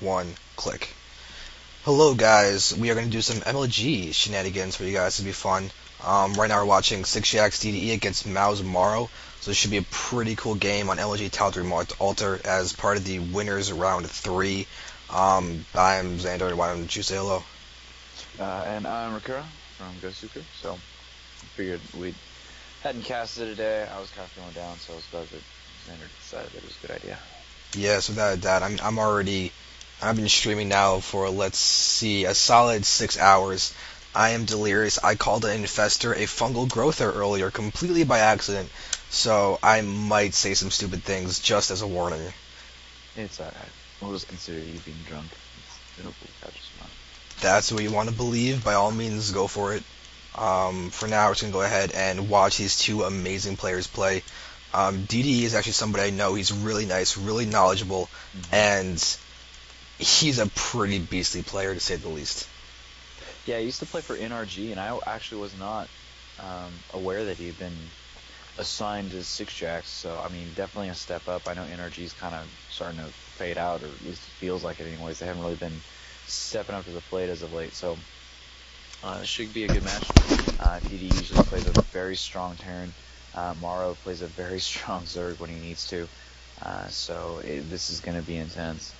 1, click. Hello guys, we are going to do some MLG shenanigans for you guys. It'll be fun. Right now we're watching sixjaxDDE against MouzMorroW, so this should be a pretty cool game on MLG Tal'Darim Altar as part of the winners round 3. I'm Xander, why don't you say hello? And I'm Rakura from Gosuku, so I figured we hadn't casted today. I was kind of feeling down, so I was glad that Xander decided that it was a good idea. Yes, without a doubt. I've been streaming now for, let's see, a solid 6 hours. I am delirious. I called an infester a fungal growther earlier, completely by accident, so I might say some stupid things just as a warning. It's alright. We'll just consider you being drunk. It'll catch us fun. That's what you want to believe. By all means, go for it. For now, we're just going to go ahead and watch these two amazing players play. DDE is actually somebody I know. He's really nice, really knowledgeable, and he's a pretty beastly player, to say the least. Yeah, I used to play for NRG, and I actually was not aware that he'd been assigned to sixjax, so, I mean, definitely a step up. I know NRG's kind of starting to fade out, or at least it feels like it anyways. They haven't really been stepping up to the plate as of late, so it should be a good match. DD usually plays a very strong Terran. Morrow plays a very strong Zerg when he needs to, so this is going to be intense.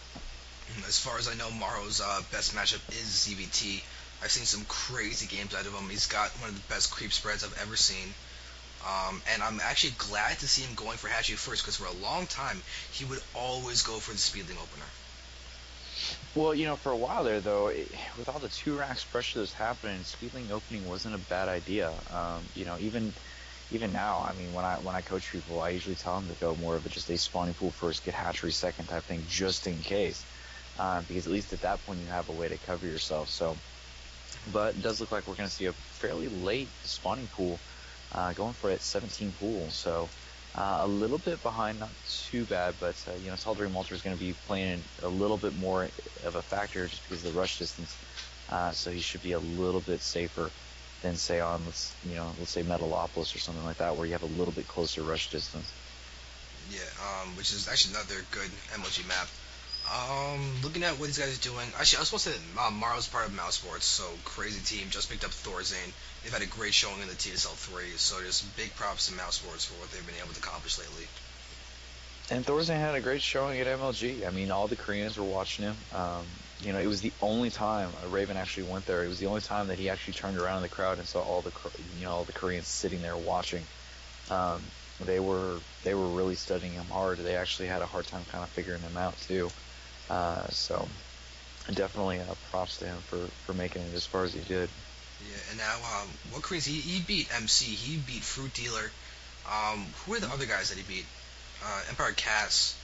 As far as I know, Morrow's best matchup is ZVT. I've seen some crazy games out of him. He's got one of the best creep spreads I've ever seen. And I'm actually glad to see him going for Hatchet first, because for a long time, he would always go for the Speedling opener. Well, you know, for a while there, though, with all the 2 racks pressure that's happening, Speedling opening wasn't a bad idea. You know, even now, I mean, when I coach people, I usually tell them to go more of just a spawning pool first, get hatchery second type thing, just in case. Because at least at that point you have a way to cover yourself. So, but it does look like we're going to see a fairly late spawning pool, going for it 17 pool. So a little bit behind, not too bad, but you know, Tal'Darim Altar is going to be playing a little bit more of a factor just because of the rush distance. So he should be a little bit safer than say on let's say Metalopolis or something like that, where you have a little bit closer rush distance. Yeah, which is actually another good MLG map. Looking at what these guys are doing, actually, I was supposed to say that Morrow's part of mousesports, so crazy team, just picked up Thorzane. They've had a great showing in the TSL 3, so just big props to mousesports for what they've been able to accomplish lately. And Thorzane had a great showing at MLG. I mean, all the Koreans were watching him. You know, it was the only time Raven actually went there. It was the only time that he actually turned around in the crowd and saw all the Koreans sitting there watching. They were really studying him hard. They actually had a hard time kind of figuring him out too. So definitely props to him for making it as far as he did. Yeah, and now what Koreans he beat MC, he beat Fruit Dealer. Who are the other guys that he beat? Empire Cass.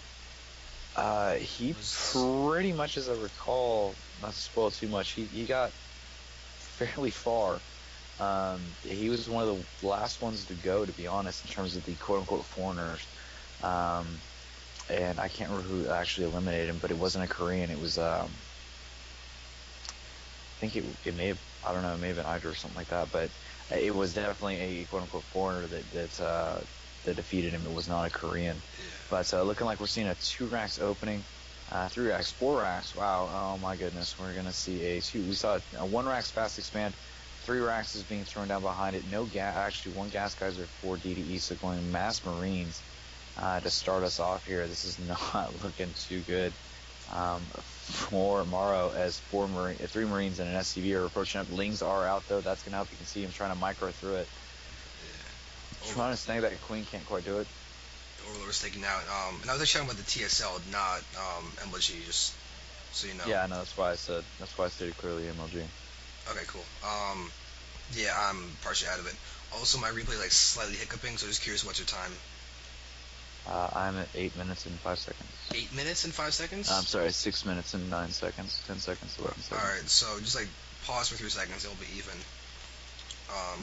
He pretty much, as I recall, not to spoil too much, he got fairly far. He was one of the last ones to go, to be honest, in terms of the quote-unquote foreigners. And I can't remember who actually eliminated him, but it wasn't a Korean. It was, I think it may have, I don't know, it may have been Hydra or something like that, but it was definitely a quote-unquote foreigner that defeated him. It was not a Korean. Yeah. But looking like we're seeing a 2 racks opening, 3 racks, 4 racks. Wow, oh my goodness, we're gonna see we saw a 1 racks fast expand, 3 racks is being thrown down behind it. No gas, actually 1 gas geyser for DDE, so going mass Marines to start us off here. This is not looking too good for Morrow, as 3 Marines and an SCV are approaching up. Lings are out though. That's gonna help. You can see him trying to micro through it. Yeah. Trying to snag that queen, can't quite do it. Overlord's taking out. And I was actually talking about the TSL, not MLG, just so you know. Yeah, I know. That's why I stated clearly MLG. Okay, cool. Yeah, I'm partially out of it. Also, my replay like slightly hiccuping, so just curious, what's your time? I'm at 8 minutes and 5 seconds. 8 minutes and 5 seconds? I'm sorry, 6 minutes and 9 seconds. 10 seconds, 11 seconds. Alright, so just like pause for 3 seconds, it'll be even.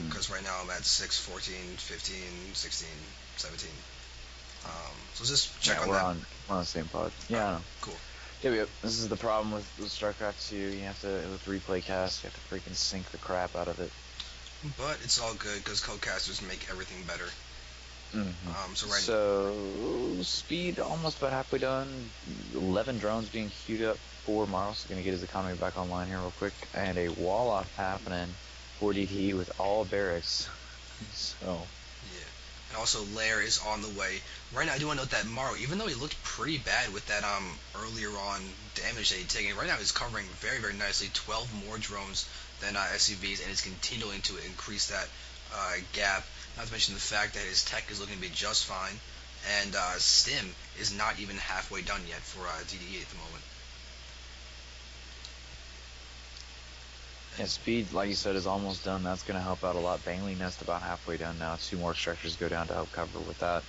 Because right now I'm at 6, 14, 15, 16, 17. So just check on that. We're on the same pod. Yeah, I know. Cool. Yeah, this is the problem with StarCraft 2. You have to, with replay cast, you have to freaking sync the crap out of it. But it's all good, because codecasters make everything better. Mm-hmm. So speed almost about halfway done. 11 drones being queued up. for MLG. So gonna get his economy back online here real quick, and a wall off happening for DDE with all barracks. So Yeah. And also Lair is on the way. Right now I do want to note that MouzMorroW, even though he looked pretty bad with that earlier on damage that he'd taken, right now he's covering very, very nicely, 12 more drones than SCVs, and is continuing to increase that gap. Not to mention the fact that his tech is looking to be just fine, and Stim is not even halfway done yet for DDE at the moment. yeah, speed, like you said, is almost done. That's gonna help out a lot. Bangley Nest about halfway done now. 2 more extractors go down to help cover with that.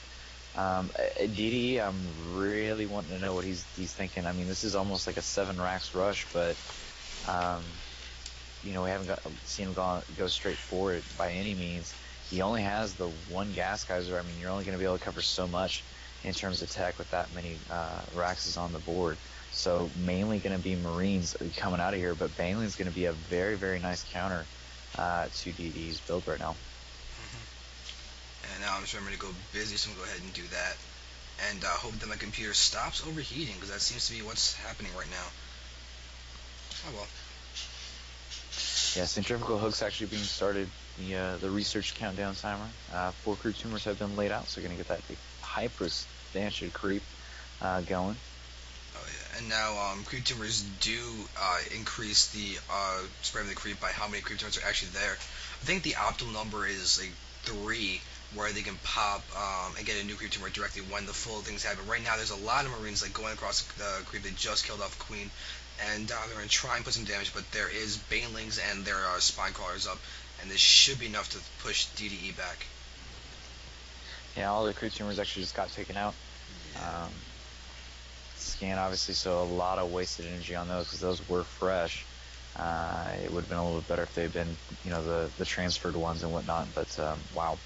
DDE, I'm really wanting to know what he's thinking. I mean, this is almost like a 7 racks rush, but you know, we haven't seen him go straight for it by any means. He only has the 1 gas geyser. I mean, you're only going to be able to cover so much in terms of tech with that many racks on the board. So mainly going to be Marines coming out of here, but Bangley's going to be a very, very nice counter to DDE's build right now. And now I'm just remembering to go busy, so I'm going to go ahead and do that. And hope that my computer stops overheating, because that seems to be what's happening right now. Oh well. Yeah, centrifugal hooks actually being started. The research countdown timer. 4 creep tumors have been laid out, so we're going to get that hyper substantial creep going. Oh yeah, and now creep tumors do increase the spread of the creep by how many creep tumors are actually there. I think the optimal number is like 3, where they can pop and get a new creep tumor directly when the full things happen. Right now, there's a lot of Marines like going across the creep. They just killed off Queen, and they're going to try and put some damage, but there is Banelings and their spine crawlers up, and this should be enough to push DDE back. Yeah, all the creep tumors actually just got taken out. Yeah. Scan, obviously, so a lot of wasted energy on those, because those were fresh. It would have been a little bit better if they'd been, you know, the transferred ones and whatnot, but wow.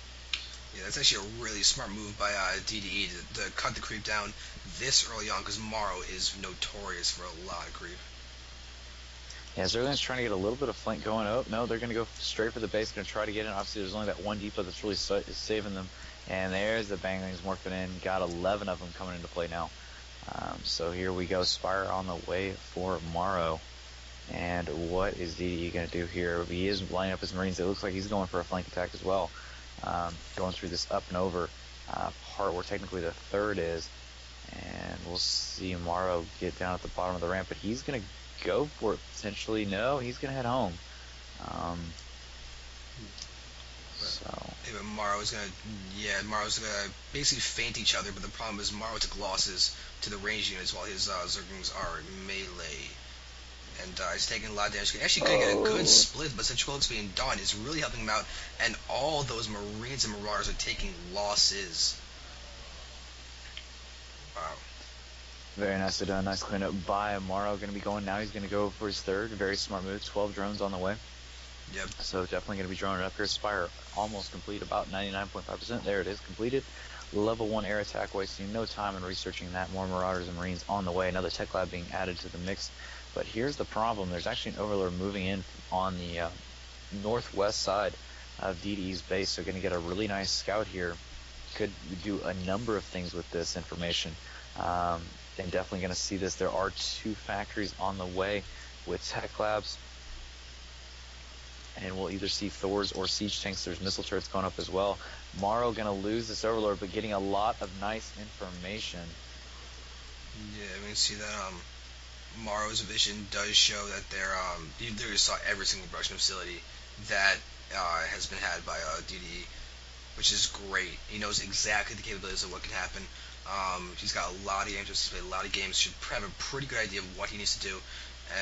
Yeah, that's actually a really smart move by DDE to cut the creep down this early on, because MouzMorroW is notorious for a lot of creep. Yeah, Zergling's trying to get a little bit of flank going. Oh, no, they're going to go straight for the base, going to try to get in. Obviously, there's only that 1 depot that's really saving them. And there's the Banglings morphing in. Got 11 of them coming into play now. So here we go. Spire on the way for MouzMorroW. And what is DDE going to do here? He is lining up his Marines. It looks like he's going for a flank attack as well. Going through this up and over part where technically the 3rd is. And we'll see MouzMorroW get down at the bottom of the ramp. But he's going to go for it potentially. No, he's going to head home. Yeah, MouzMorrow's gonna basically feint each other, but the problem is MouzMorroW took losses to the range units while his Zerglings are melee. And he's taking a lot of damage. He actually could get a good split, but since Chicola's being done, is really helping him out, and all those Marines and Marauders are taking losses. Wow. Very nicely done. Nice cleanup by MouzMorroW. Going to be going now. He's going to go for his 3rd. Very smart move. 12 drones on the way. Yep. So definitely going to be droning up here. Spire almost complete, about 99.5%. There it is, completed. Level 1 air attack, wasting no time in researching that. More Marauders and Marines on the way. Another tech lab being added to the mix. But here's the problem. There's actually an Overlord moving in on the northwest side of DDE's base. So going to get a really nice scout here. Could do a number of things with this information. And definitely going to see this. There are 2 factories on the way with tech labs. And we'll either see Thors or siege tanks. There's missile turrets going up as well. MouzMorroW going to lose this Overlord, but getting a lot of nice information. Yeah, we can see that MouzMorrow's vision does show that you literally saw every single production facility that has been had by DDE, which is great. He knows exactly the capabilities of what can happen. He's got a lot of games, he's played a lot of games, should have a pretty good idea of what he needs to do.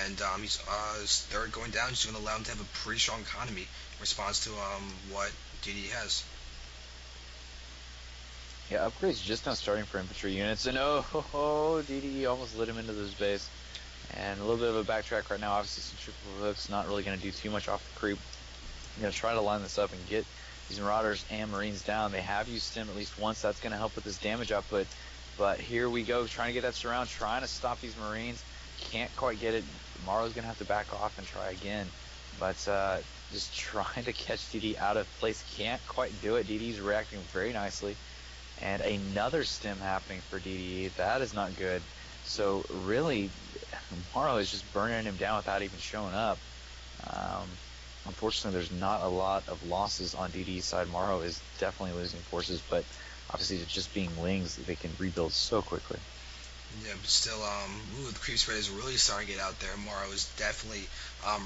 And his 3rd going down is going to allow him to have a pretty strong economy in response to what DDE has. Yeah, upgrades just now starting for infantry units, and DDE almost lit him into this base. And a little bit of a backtrack right now. Obviously, centrifugal hooks not really going to do too much off the creep. I'm going to try to line this up and get these Marauders and Marines down. They have used Stim at least once. That's going to help with this damage output. But here we go, trying to get that surround, trying to stop these Marines. Can't quite get it. MouzMorrow's going to have to back off and try again. But just trying to catch DDE out of place. Can't quite do it. DDE's reacting very nicely. And another stim happening for DDE. That is not good. So really, MouzMorroW is just burning him down without even showing up. Um, Unfortunately, there's not a lot of losses on DDE's side. MouzMorroW is definitely losing forces, but obviously just being wings, they can rebuild so quickly. Yeah, but still, the creep spread is really starting to get out there. MouzMorroW is definitely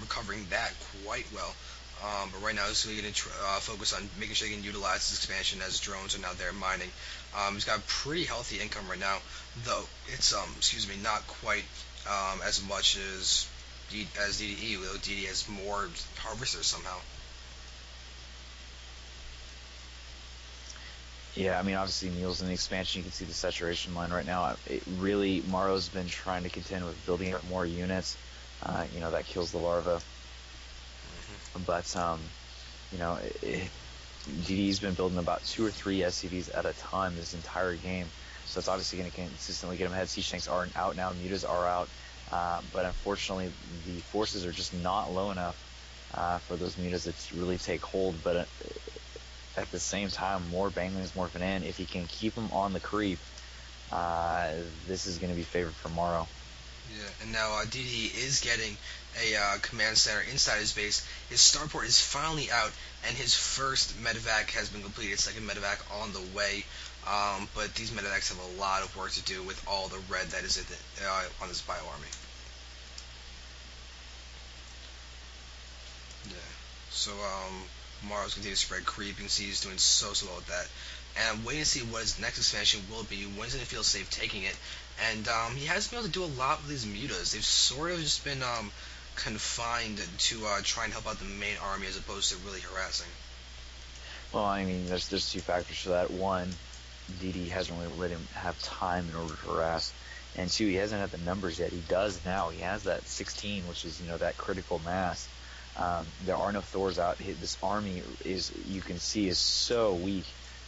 recovering that quite well. But right now, he's really going to focus on making sure he can utilize this expansion as drones are now there mining. He's got a pretty healthy income right now, though it's not quite as much as DDE. Though DDE has more harvesters somehow. Yeah, I mean, obviously Neil's in the expansion. You can see the saturation line right now. It really, MouzMorrow's been trying to contend with building up more units. That kills the larva. But, DD's been building about 2 or 3 SCVs at a time this entire game. So it's obviously going to consistently get him ahead. Siege tanks are out now. Mutas are out. But unfortunately, the forces are just not low enough for those mutas to really take hold. But at the same time, more banglings morphing in. If he can keep them on the creep, this is going to be favored for MouzMorroW. Yeah, and now DD is getting a command center inside his base. His starport is finally out, and his first medevac has been completed. Second medevac on the way. But these medevacs have a lot of work to do with all the red that is on this bio army. Yeah. So Mars continues to spread creep. You can see he's doing so well with that. And I'm waiting to see what his next expansion will be. When's going to feel safe taking it? And he hasn't been able to do a lot with these mutas. They've sort of just been confined to try and help out the main army as opposed to really harassing. Well, I mean, there's 2 factors for that. One, DD hasn't really let him have time in order to harass. And 2, he hasn't had the numbers yet. He does now. He has that 16, which is, that critical mass. There are no Thors out. This army you can see, is so weak.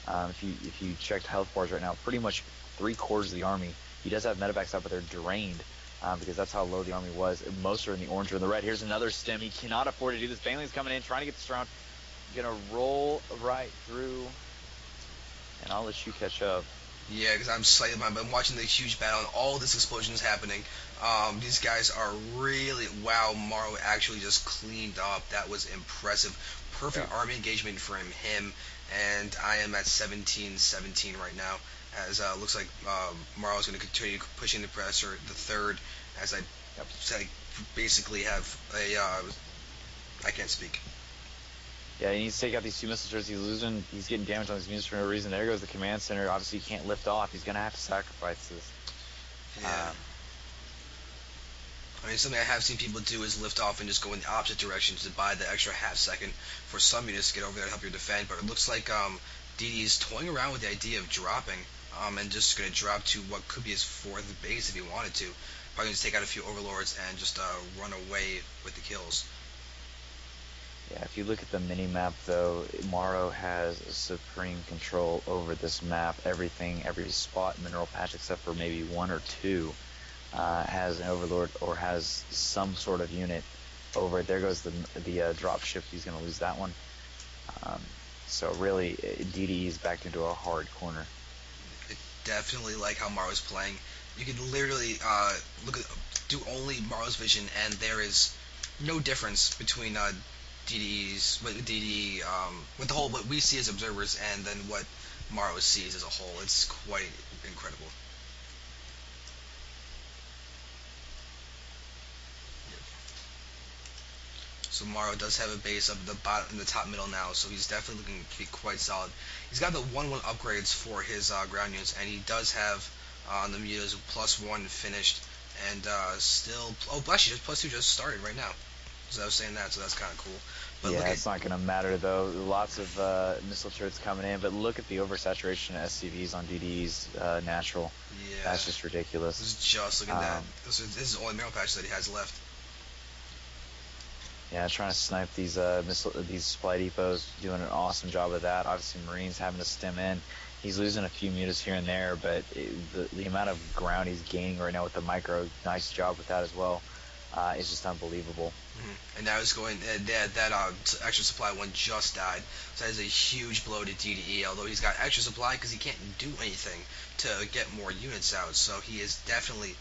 If you checked health bars right now, pretty much 3/4 of the army, he does have medevacs out, but they're drained because that's how low the army was. Most are in the orange or in the red. Here's another stem. He cannot afford to do this. Bangling's coming in, trying to get this round. Gonna roll right through, and I'll let you catch up. Yeah, because I'm slightly behind, but I'm watching the huge battle and all this explosions happening. These guys are really, wow, MouzMorroW actually just cleaned up. That was impressive. Perfect army engagement from him, and I am at 17-17 right now, as looks like MouzMorrow's going to continue pushing the pressure, the third, as I basically have I can't speak. Yeah, he needs to take out these 2 missile turrets. He's getting damage on these units for no reason. There goes the command center. Obviously, he can't lift off. He's going to have to sacrifice this. Yeah. I mean, something I have seen people do is lift off and just go in the opposite direction to buy the extra half second for some units to get over there to help you defend. But it looks like DD's toying around with the idea of dropping and just going to drop to what could be his 4th base if he wanted to. Probably going to take out a few overlords and just run away with the kills. Yeah, if you look at the mini-map, though, MouzMorroW has supreme control over this map. Everything, every spot, mineral patch, except for maybe 1 or 2, has an overlord or has some sort of unit over it. There goes the drop ship. He's going to lose that one. So really, DDE is backed into a hard corner. I definitely like how MouzMorrow's playing. You can literally do only MouzMorrow's vision, and there is no difference between DDE with the whole what we see as observers and then what MouzMorroW sees as a whole. It's quite incredible. So MouzMorrow does have a base up the bottom in the top middle now, so he's definitely looking to be quite solid. He's got the 1/1 upgrades for his ground units, and he does have the mutas +1 finished, and still actually just +2 just started right now. So I was saying that, so that's kind of cool. But yeah, it's not going to matter, though. Lots of missile turrets coming in, but look at the oversaturation of SCVs on DDE's natural. Yeah. That's just ridiculous. This is just looking at that. This is the only mineral patch that he has left. Yeah, trying to snipe these these supply depots, doing an awesome job of that. Obviously, Marines having to stem in. He's losing a few mutas here and there, but the amount of ground he's gaining right now with the micro, nice job with that as well. It's just unbelievable. Mm-hmm. And now it's going that extra supply one just died, so that is a huge blow to DDE. Although he's got extra supply because he can't do anything to get more units out, so he is definitely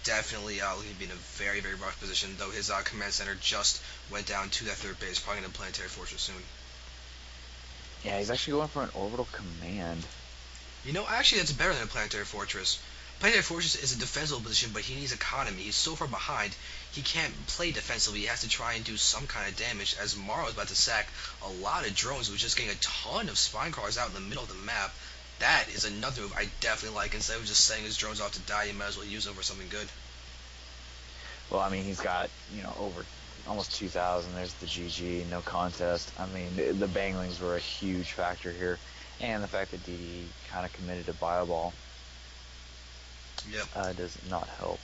definitely looking to be in a very, very rough position, though his command center just went down to that third base, probably going to planetary fortress soon. Yeah, he's actually going for an orbital command. You know, actually, that's better than a planetary fortress. Planetary fortress is a defensible position, but he needs economy. He's so far behind, he can't play defensively. He has to try and do some kind of damage, as Morrow is about to sack a lot of drones, which is just getting a ton of spine cars out in the middle of the map. That is another move I definitely like. Instead of just sending his drones off to die, you might as well use them for something good. Well, I mean, he's got, over almost 2,000. There's the GG, no contest. I mean, the banglings were a huge factor here. And the fact that DDE kind of committed to Bioball Yep. does not help.